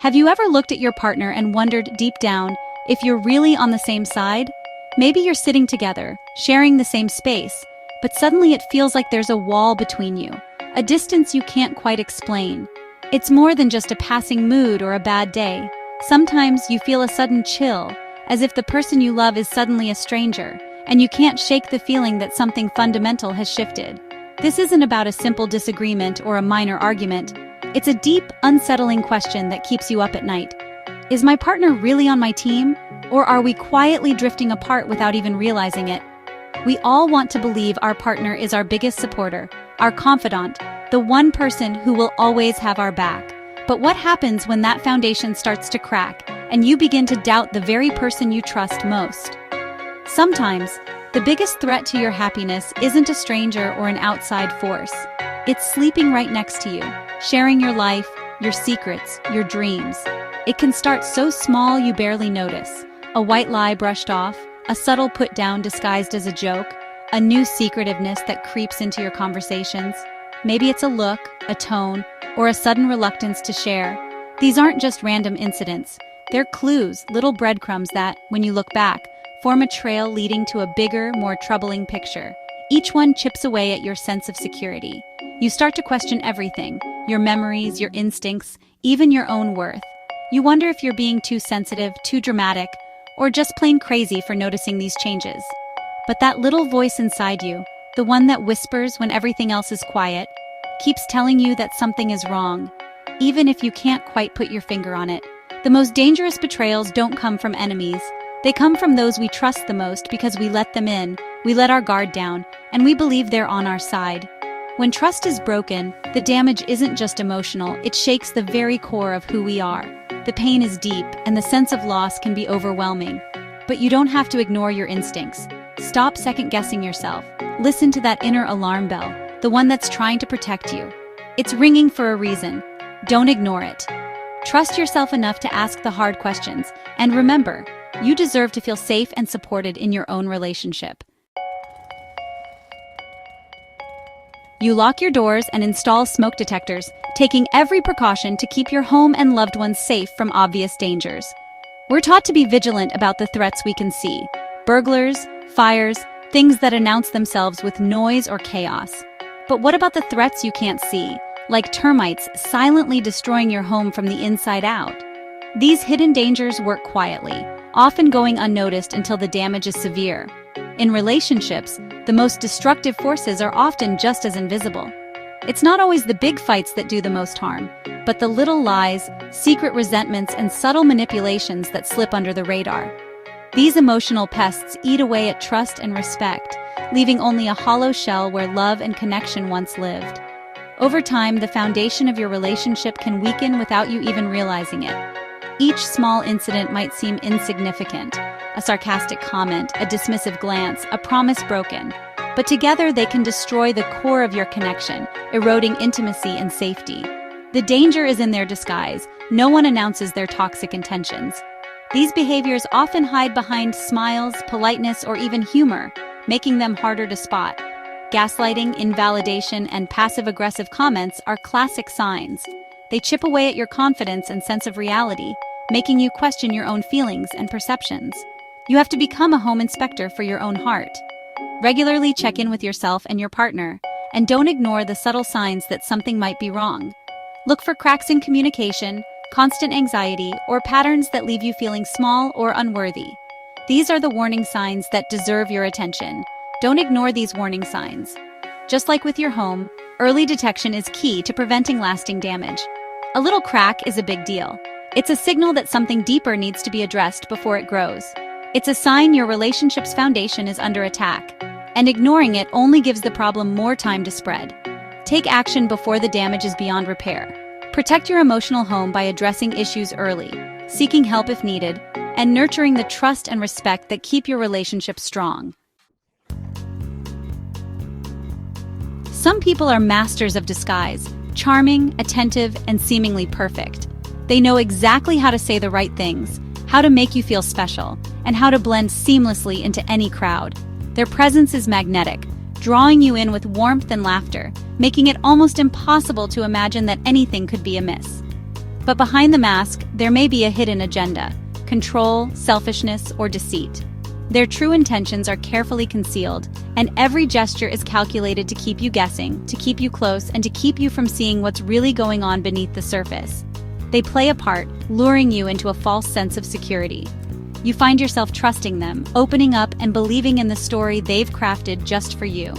Have you ever looked at your partner and wondered deep down if you're really on the same side? Maybe you're sitting together, sharing the same space, but suddenly it feels like there's a wall between you, a distance you can't quite explain. It's more than just a passing mood or a bad day. Sometimes you feel a sudden chill, as if the person you love is suddenly a stranger, and you can't shake the feeling that something fundamental has shifted. This isn't about a simple disagreement or a minor argument. It's a deep, unsettling question that keeps you up at night. Is my partner really on my team? Or are we quietly drifting apart without even realizing it? We all want to believe our partner is our biggest supporter, our confidant, the one person who will always have our back. But what happens when that foundation starts to crack and you begin to doubt the very person you trust most? Sometimes, the biggest threat to your happiness isn't a stranger or an outside force. It's sleeping right next to you, sharing your life, your secrets, your dreams. It can start so small you barely notice. A white lie brushed off, a subtle put-down disguised as a joke, a new secretiveness that creeps into your conversations. Maybe it's a look, a tone, or a sudden reluctance to share. These aren't just random incidents. They're clues, little breadcrumbs that, when you look back, form a trail leading to a bigger, more troubling picture. Each one chips away at your sense of security. You start to question everything, your memories, your instincts, even your own worth. You wonder if you're being too sensitive, too dramatic, or just plain crazy for noticing these changes. But that little voice inside you, the one that whispers when everything else is quiet, keeps telling you that something is wrong, even if you can't quite put your finger on it. The most dangerous betrayals don't come from enemies. They come from those we trust the most because we let them in, we let our guard down, and we believe they're on our side. When trust is broken, the damage isn't just emotional, it shakes the very core of who we are. The pain is deep, and the sense of loss can be overwhelming. But you don't have to ignore your instincts. Stop second-guessing yourself. Listen to that inner alarm bell, the one that's trying to protect you. It's ringing for a reason. Don't ignore it. Trust yourself enough to ask the hard questions, and remember, you deserve to feel safe and supported in your own relationship. You lock your doors and install smoke detectors, taking every precaution to keep your home and loved ones safe from obvious dangers. We're taught to be vigilant about the threats we can see: burglars, fires, things that announce themselves with noise or chaos. But what about the threats you can't see, like termites silently destroying your home from the inside out? These hidden dangers work quietly, often going unnoticed until the damage is severe. In relationships, the most destructive forces are often just as invisible. It's not always the big fights that do the most harm, but the little lies, secret resentments, and subtle manipulations that slip under the radar. These emotional pests eat away at trust and respect, leaving only a hollow shell where love and connection once lived. Over time, the foundation of your relationship can weaken without you even realizing it. Each small incident might seem insignificant: a sarcastic comment, a dismissive glance, a promise broken. But together they can destroy the core of your connection, eroding intimacy and safety. The danger is in their disguise. No one announces their toxic intentions. These behaviors often hide behind smiles, politeness, or even humor, making them harder to spot. Gaslighting, invalidation, and passive-aggressive comments are classic signs. They chip away at your confidence and sense of reality, making you question your own feelings and perceptions. You have to become a home inspector for your own heart. Regularly check in with yourself and your partner, and don't ignore the subtle signs that something might be wrong. Look for cracks in communication, constant anxiety, or patterns that leave you feeling small or unworthy. These are the warning signs that deserve your attention. Don't ignore these warning signs. Just like with your home, early detection is key to preventing lasting damage. A little crack is a big deal. It's a signal that something deeper needs to be addressed before it grows. It's a sign your relationship's foundation is under attack, and ignoring it only gives the problem more time to spread. Take action before the damage is beyond repair. Protect your emotional home by addressing issues early, seeking help if needed, and nurturing the trust and respect that keep your relationship strong. Some people are masters of disguise, charming, attentive, and seemingly perfect. They know exactly how to say the right things, how to make you feel special, and how to blend seamlessly into any crowd. Their presence is magnetic, drawing you in with warmth and laughter, making it almost impossible to imagine that anything could be amiss. But behind the mask, there may be a hidden agenda: control, selfishness, or deceit. Their true intentions are carefully concealed, and every gesture is calculated to keep you guessing, to keep you close, and to keep you from seeing what's really going on beneath the surface. They play a part, luring you into a false sense of security. You find yourself trusting them, opening up, and believing in the story they've crafted just for you.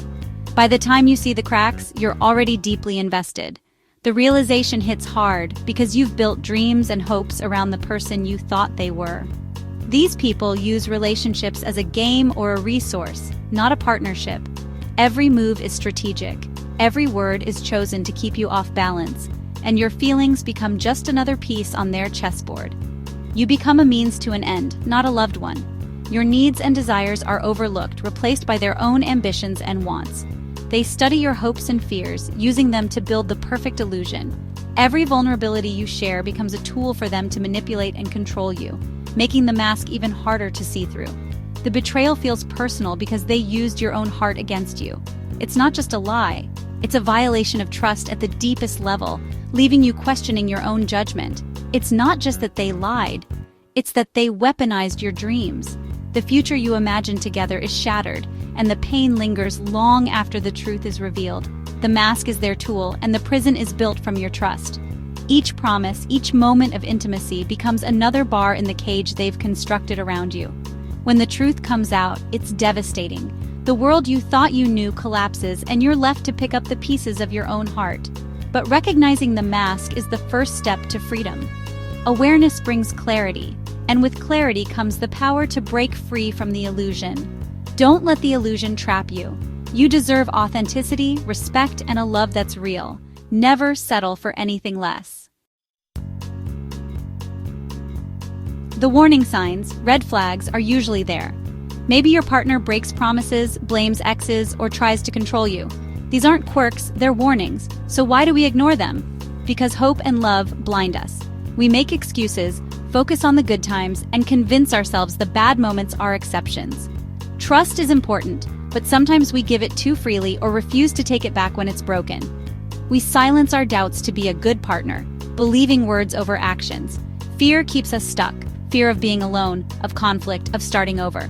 By the time you see the cracks, you're already deeply invested. The realization hits hard because you've built dreams and hopes around the person you thought they were. These people use relationships as a game or a resource, not a partnership. Every move is strategic. Every word is chosen to keep you off balance, and your feelings become just another piece on their chessboard. You become a means to an end, not a loved one. Your needs and desires are overlooked, replaced by their own ambitions and wants. They study your hopes and fears, using them to build the perfect illusion. Every vulnerability you share becomes a tool for them to manipulate and control you, making the mask even harder to see through. The betrayal feels personal because they used your own heart against you. It's not just a lie, it's a violation of trust at the deepest level, leaving you questioning your own judgment. It's not just that they lied, it's that they weaponized your dreams. The future you imagined together is shattered, and the pain lingers long after the truth is revealed. The mask is their tool, and the prison is built from your trust. Each promise, each moment of intimacy becomes another bar in the cage they've constructed around you. When the truth comes out, it's devastating. The world you thought you knew collapses, and you're left to pick up the pieces of your own heart. But recognizing the mask is the first step to freedom. Awareness brings clarity, and with clarity comes the power to break free from the illusion. Don't let the illusion trap you. You deserve authenticity, respect, and a love that's real. Never settle for anything less. The warning signs, red flags, are usually there. Maybe your partner breaks promises, blames exes, or tries to control you. These aren't quirks, they're warnings. So why do we ignore them? Because hope and love blind us. We make excuses, focus on the good times, and convince ourselves the bad moments are exceptions. Trust is important, but sometimes we give it too freely or refuse to take it back when it's broken. We silence our doubts to be a good partner, believing words over actions. Fear keeps us stuck. Fear of being alone, of conflict, of starting over.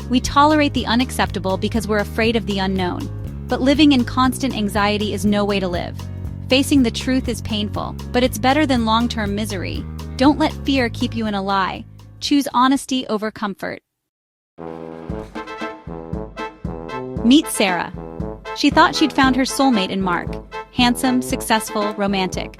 We tolerate the unacceptable because we're afraid of the unknown. But living in constant anxiety is no way to live. Facing the truth is painful, but it's better than long-term misery. Don't let fear keep you in a lie. Choose honesty over comfort. Meet Sarah. She thought she'd found her soulmate in Mark. Handsome, successful, romantic.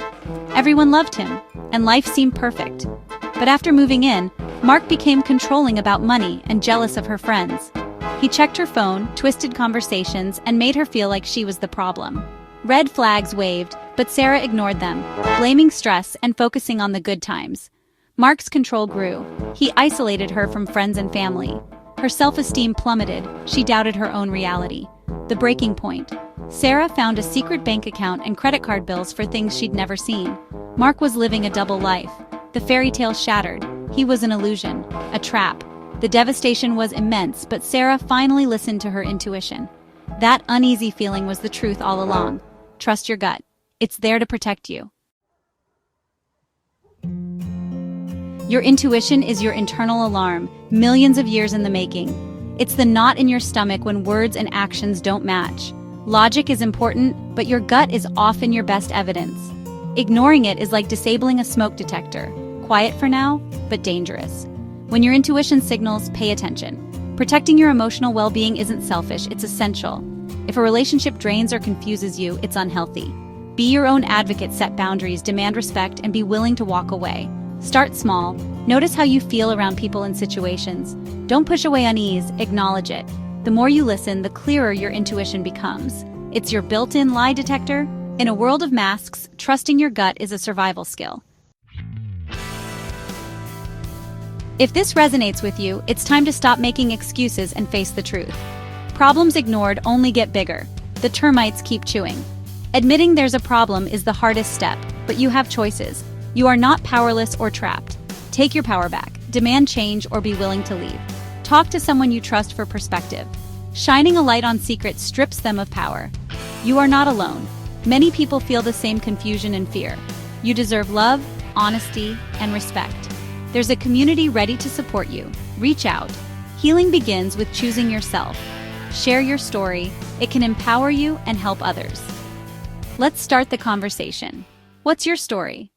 Everyone loved him, and life seemed perfect. But after moving in, Mark became controlling about money and jealous of her friends. He checked her phone, twisted conversations, and made her feel like she was the problem. Red flags waved, but Sarah ignored them, blaming stress and focusing on the good times. Mark's control grew. He isolated her from friends and family. Her self-esteem plummeted. She doubted her own reality. The breaking point. Sarah found a secret bank account and credit card bills for things she'd never seen. Mark was living a double life. The fairy tale shattered. He was an illusion, a trap. The devastation was immense, but Sarah finally listened to her intuition. That uneasy feeling was the truth all along. Trust your gut. It's there to protect you. Your intuition is your internal alarm, millions of years in the making. It's the knot in your stomach when words and actions don't match. Logic is important, but your gut is often your best evidence. Ignoring it is like disabling a smoke detector. Quiet for now, but dangerous. When your intuition signals, pay attention. Protecting your emotional well-being isn't selfish, it's essential. If a relationship drains or confuses you, it's unhealthy. Be your own advocate, set boundaries, demand respect, and be willing to walk away. Start small. Notice how you feel around people and situations. Don't push away unease, acknowledge it. The more you listen, the clearer your intuition becomes. It's your built-in lie detector. In a world of masks, trusting your gut is a survival skill. If this resonates with you, it's time to stop making excuses and face the truth. Problems ignored only get bigger. The termites keep chewing. Admitting there's a problem is the hardest step, but you have choices. You are not powerless or trapped. Take your power back, demand change, or be willing to leave. Talk to someone you trust for perspective. Shining a light on secrets strips them of power. You are not alone. Many people feel the same confusion and fear. You deserve love, honesty, and respect. There's a community ready to support you. Reach out. Healing begins with choosing yourself. Share your story. It can empower you and help others. Let's start the conversation. What's your story?